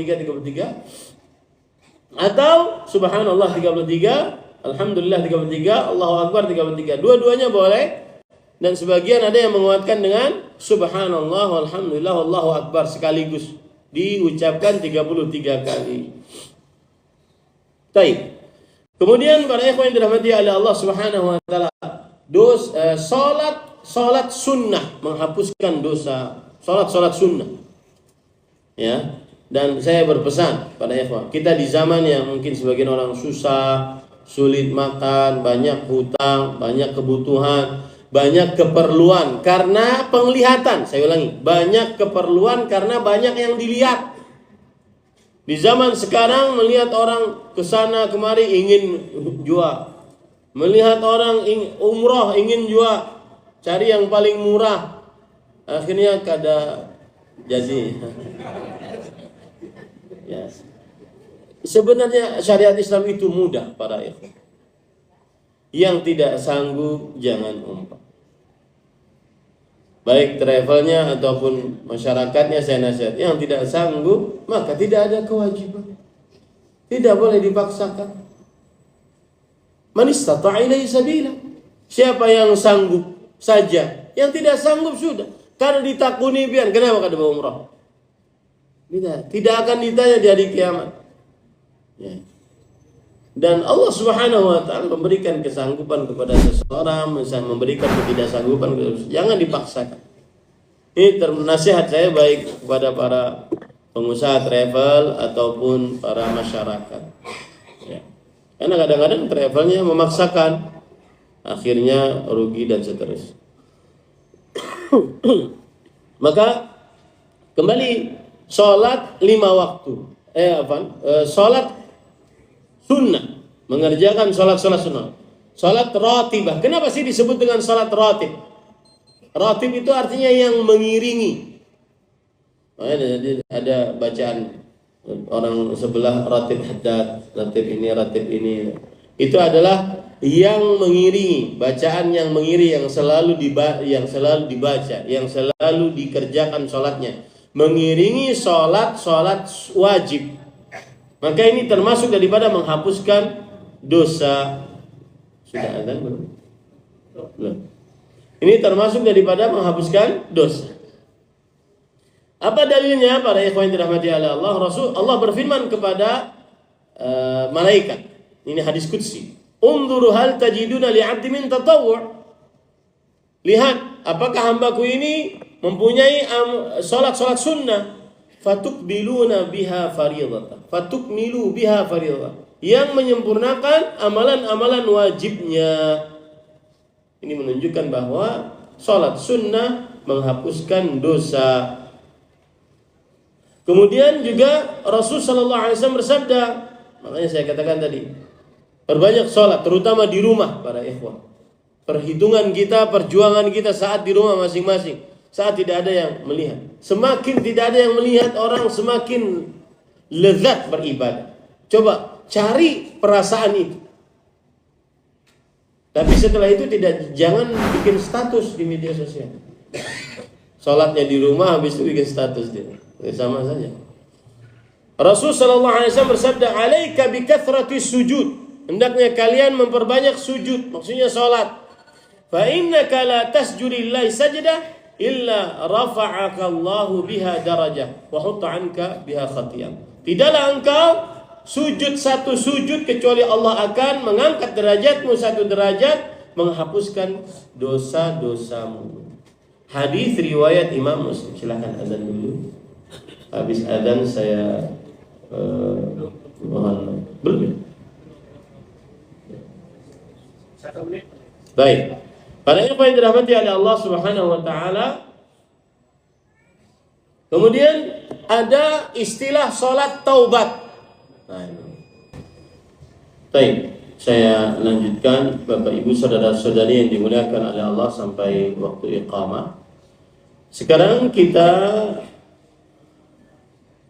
Atau subhanallah 33, alhamdulillah 33, Allahu akbar 33. Dua-duanya boleh. Dan sebagian ada yang menguatkan dengan subhanallah walhamdulillah wallahu akbar sekaligus diucapkan 33 kali. Baik. Kemudian para ikhwan yang dirahmati oleh Allah Subhanahu wa taala, salat sunnah menghapuskan dosa. Salat sunnah. Ya. Dan saya berpesan pada ikhwan, kita di zaman yang mungkin sebagian orang susah, sulit makan, banyak hutang, banyak kebutuhan, banyak keperluan karena penglihatan. Saya ulangi, banyak keperluan karena banyak yang dilihat. Di zaman sekarang melihat orang kesana kemari ingin jual, melihat orang umroh ingin jual, cari yang paling murah, akhirnya kada jadi. Ya. Sebenarnya syariat Islam itu mudah para ikhwan. Yang tidak sanggup jangan umrah. Baik travelnya ataupun masyarakatnya saya nasihat. Yang tidak sanggup maka tidak ada kewajiban. Tidak boleh dipaksakan. Man istata'a ilaihi sabila. Siapa yang sanggup saja. Yang tidak sanggup sudah. Karena ditakuni biar kenapa kada mau umrah? Tidak akan ditanya di hari kiamat. Ya. Dan Allah Subhanahu wa taala memberikan kesanggupan kepada seseorang, memberikan ketidaksanggupan kepada seseorang. Jangan dipaksakan. Ini nasihat saya baik kepada para pengusaha travel ataupun para masyarakat. Ya. Karena kadang-kadang travelnya memaksakan, akhirnya rugi dan seterusnya. Maka kembali sholat 5 waktu. Sholat sunnah, mengerjakan sholat sunnah. Sholat ratibah. Kenapa sih disebut dengan sholat ratib? Ratib itu artinya yang mengiringi. Ada bacaan orang sebelah ratib haddad, ratib ini. Itu adalah yang mengiringi, bacaan yang mengiringi, yang selalu dibaca, yang selalu dikerjakan sholatnya. Mengiringi sholat wajib. Maka ini termasuk daripada menghapuskan dosa. Sudah ada belum? Belum. Ini termasuk daripada menghapuskan dosa. Apa dalilnya para ikhwan yang dirahmati oleh Allah? Allah berfirman kepada malaikat. Ini hadis qudsi. Unzuru hal tajiduna li'abdi min tatawwu'. Lihat, apakah hambaku ini mempunyai salat sunnah, fatukmilu biha fariidatan, yang menyempurnakan amalan-amalan wajibnya. Ini menunjukkan bahwa salat sunnah menghapuskan dosa. Kemudian juga Rasul sallallahu alaihi wasallam bersabda, makanya saya katakan tadi, perbanyak salat terutama di rumah para ikhwah. Perhitungan kita, perjuangan kita saat di rumah masing-masing, saat tidak ada yang melihat. Semakin tidak ada yang melihat, orang semakin lezat beribadah. Coba cari perasaan itu. Tapi setelah itu jangan bikin status di media sosial. Salatnya di rumah, habis itu bikin status dia. Sama saja. Rasul sallallahu alaihi wasallam bersabda, "Alaika bi kathratis sujud." Hendaknya kalian memperbanyak sujud, maksudnya salat. Fa innaka la tasjudu lillahi sajdah illa rafa'aka Allahu biha darajah wa hutta 'anka biha khatiyah. Tidaklah engkau sujud satu sujud kecuali Allah akan mengangkat derajatmu satu derajat, menghapuskan dosa-dosamu. Hadis riwayat Imam Muslim. Silakan azan dulu. Habis azan saya mohon belum. Baik. Pada apa yang dirahmati oleh Allah Subhanahu wa taala, kemudian ada istilah salat taubat. Nah, baik, saya lanjutkan Bapak Ibu saudara-saudari yang dimuliakan oleh Allah sampai waktu iqamah. Sekarang kita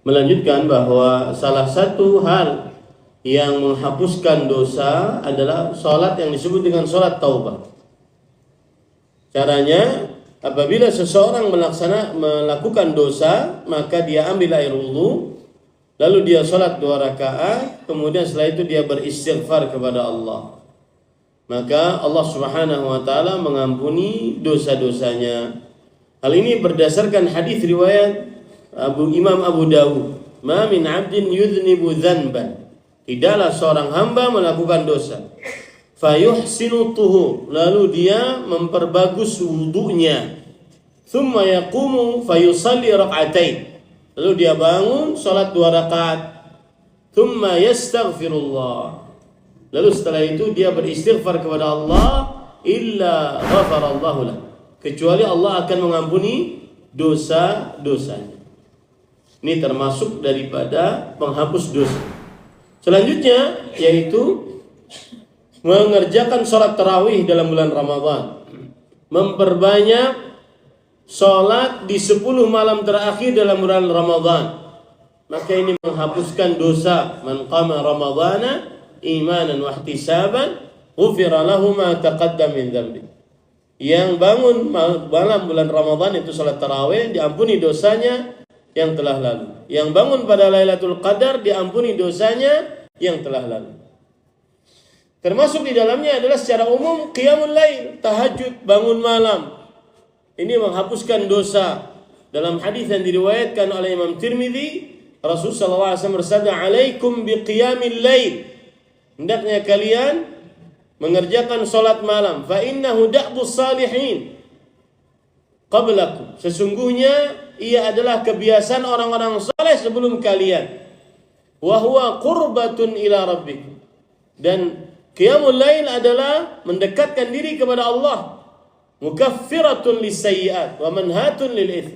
melanjutkan bahwa salah satu hal yang menghapuskan dosa adalah salat yang disebut dengan salat taubat. Caranya, apabila seseorang melakukan dosa, maka dia ambil air wudu, lalu dia sholat 2 rakaat, kemudian setelah itu dia beristighfar kepada Allah, maka Allah Subhanahu wa taala mengampuni dosa-dosanya. Hal ini berdasarkan hadis riwayat Imam Abu Dawud, "Ma min 'abdin yudhnibu dzanban." Tidaklah seorang hamba melakukan dosa, fayuhsinu tuhur, lalu dia memperbagus wudunya, thumma yaqumu fayusalli rak'atain, lalu dia bangun salat 2 rakaat, thumma yastaghfirullah, lalu setelah itu dia beristighfar kepada Allah, illa ghafarallahu lah, kecuali Allah akan mengampuni dosa-dosanya. Ini termasuk daripada penghapus dosa. Selanjutnya yaitu mengerjakan sholat tarawih dalam bulan Ramadan, memperbanyak sholat di 10 malam terakhir dalam bulan Ramadan, maka ini menghapuskan dosa. Man qama ramadhana imanan wa ihtisaban ghufira lahu ma taqaddama min dzambi. Yang bangun malam bulan Ramadan itu sholat tarawih, diampuni dosanya yang telah lalu. Yang bangun pada Lailatul Qadar, diampuni dosanya yang telah lalu. Termasuk di dalamnya adalah secara umum qiyamul lail, tahajud, bangun malam. Ini menghapuskan dosa. Dalam hadis yang diriwayatkan oleh Imam Tirmidzi, Rasulullah SAW bersabda, "Alaikum biqiyamil lail." Hendaknya kalian mengerjakan salat malam. Fa innahu da'bus salihin qablakum. Sesungguhnya ia adalah kebiasaan orang-orang saleh sebelum kalian. Wa huwa qurbatun ila rabbikum. Dan qiyamul lail adalah mendekatkan diri kepada Allah. Mukaffiratun lisayyi'at wa manhatun lil its.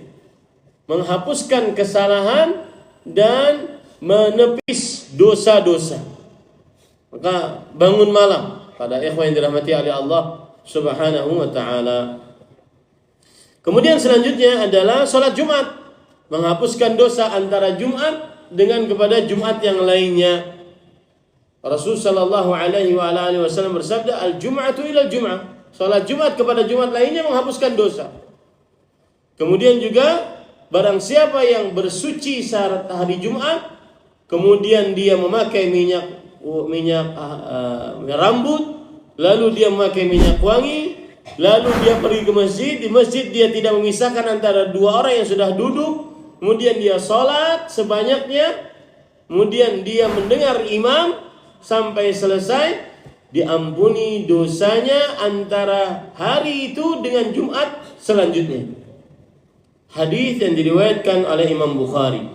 Menghapuskan kesalahan dan menepis dosa-dosa. Maka bangun malam pada ikhwan yang dirahmati oleh Allah Subhanahu wa taala. Kemudian selanjutnya adalah salat Jumat, menghapuskan dosa antara Jumat dengan kepada Jumat yang lainnya. Rasul sallallahu alaihi wasallam bersabda, "Al-jum'atu ila al-jum'ah." Salat Jumat kepada Jumat lainnya menghapuskan dosa. Kemudian juga barang siapa yang bersuci saat hari Jumat, kemudian dia memakai minyak rambut, lalu dia memakai minyak wangi, lalu dia pergi ke masjid. Di masjid dia tidak memisahkan antara 2 orang yang sudah duduk, kemudian dia sholat sebanyaknya, kemudian dia mendengar imam sampai selesai, diampuni dosanya antara hari itu dengan Jumat selanjutnya. Hadis yang diriwayatkan oleh Imam Bukhari.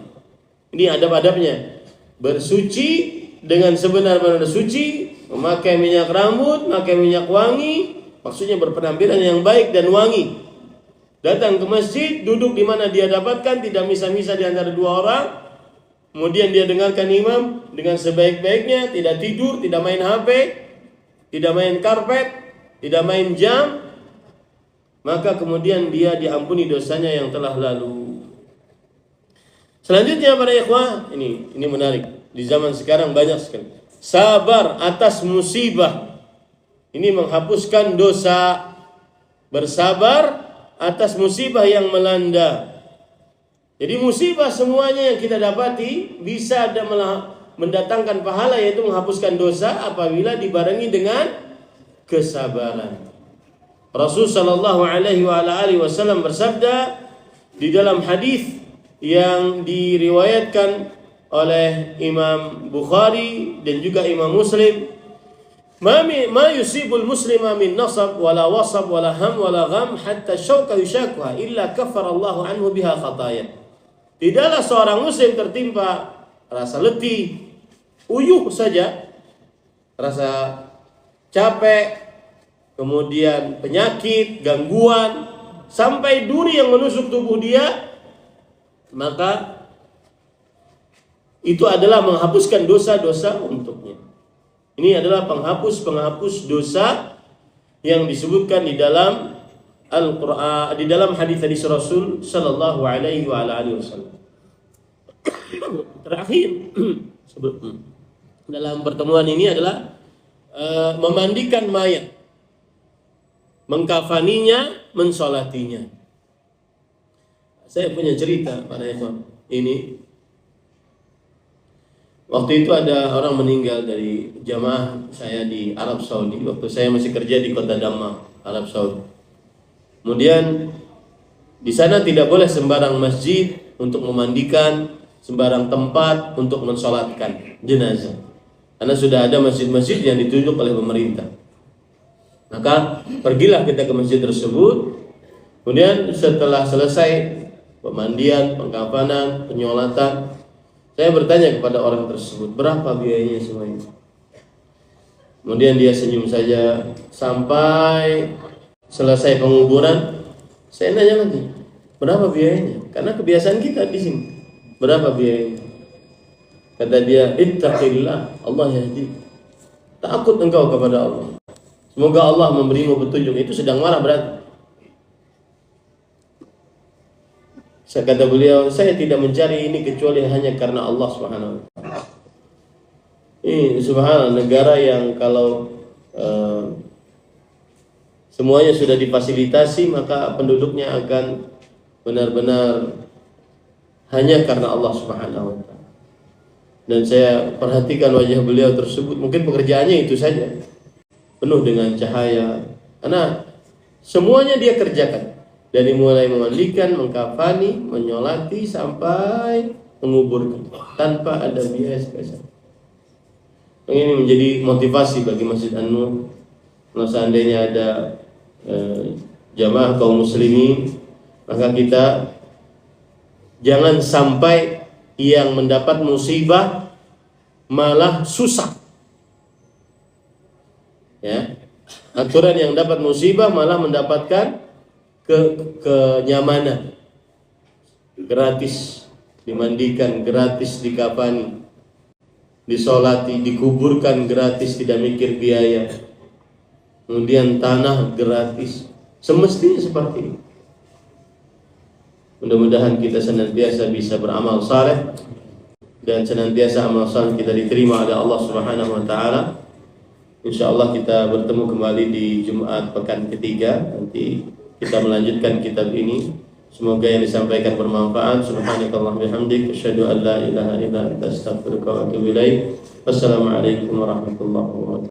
Ini adab-adabnya. Bersuci dengan sebenar-benar suci, memakai minyak rambut, memakai minyak wangi, maksudnya berpenampilan yang baik dan wangi. Datang ke masjid, duduk di mana dia dapatkan, tidak misah-misah di antara 2 orang. Kemudian dia dengarkan imam dengan sebaik-baiknya, tidak tidur, tidak main HP, tidak main karpet, tidak main jam. Maka kemudian dia diampuni dosanya yang telah lalu. Selanjutnya para ikhwah, ini menarik. Di zaman sekarang banyak sekali. Sabar atas musibah. Ini menghapuskan dosa. Bersabar atas musibah yang melanda. Jadi musibah semuanya yang kita dapati bisa ada mendatangkan pahala, yaitu menghapuskan dosa apabila dibarengi dengan kesabaran. Rasul sallallahu alaihi wasallam bersabda di dalam hadis yang diriwayatkan oleh Imam Bukhari dan juga Imam Muslim, ma yusibul muslima min nasab wala wasab wala ham wala gham hatta syauka yushakuha illa kaffara Allahu anhu biha khataya. Tidaklah seorang muslim tertimpa rasa letih, uyuh saja, rasa capek, kemudian penyakit, gangguan, sampai duri yang menusuk tubuh dia, maka itu adalah menghapuskan dosa-dosa untuknya. Ini adalah penghapus dosa yang disebutkan di dalam Al-Qur'an, di dalam hadis Rasul sallallahu alaihi wasallam. Terakhir dalam pertemuan ini adalah memandikan mayat, mengkafaninya, mensolatinya. Saya punya cerita pada ikhwan. Ini Waktu itu ada orang meninggal dari jamaah saya di Arab Saudi. Waktu saya masih kerja di kota Dammam, Arab Saudi. Kemudian di sana tidak boleh sembarang masjid untuk memandikan, sembarang tempat untuk mensolatkan jenazah. Karena sudah ada masjid-masjid yang ditunjuk oleh pemerintah. Maka pergilah kita ke masjid tersebut. Kemudian setelah selesai pemandian, pengkafanan, penyolatan, saya bertanya kepada orang tersebut, berapa biayanya semuanya? Kemudian dia senyum saja sampai selesai penguburan. Saya nanya lagi, berapa biayanya? Karena kebiasaan kita di sini, berapa biayanya? Kata dia, ittaqillah, Allah yahdi. Takut engkau kepada Allah. Semoga Allah memberimu petunjuk. Itu sedang marah berarti. Kata beliau, saya tidak mencari ini kecuali hanya karena Allah Subhanahu wa taala. Ini subhanallah, negara yang kalau semuanya sudah difasilitasi, maka penduduknya akan benar-benar hanya karena Allah Subhanahu wa taala. Dan saya perhatikan wajah beliau tersebut, mungkin pekerjaannya itu saja, penuh dengan cahaya, karena semuanya dia kerjakan. Dari mulai memandikan, mengkafani, menyolati sampai menguburkan tanpa ada biaya spesial. Ini menjadi motivasi bagi Masjid An-Nur. Kalau seandainya ada jamaah kaum muslimin, maka kita jangan sampai yang mendapat musibah malah susah. Ya. Aturan yang dapat musibah malah mendapatkan kenyamanan, gratis dimandikan, gratis dikafani, disolati, dikuburkan gratis, tidak mikir biaya, kemudian tanah gratis, semestinya seperti ini. Mudah-mudahan kita senantiasa bisa beramal saleh dan senantiasa amal saleh kita diterima oleh Allah Subhanahu wa taala. Insyaallah kita bertemu kembali di Jumat pekan ketiga. Nanti kita melanjutkan kitab ini. Semoga yang disampaikan bermanfaat. Subhanakallahumma bihamdik, asyhadu an la ilaha illa anta, astaghfiruka wa atubu ilaik. Wassalamualaikum warahmatullahi wabarakatuh.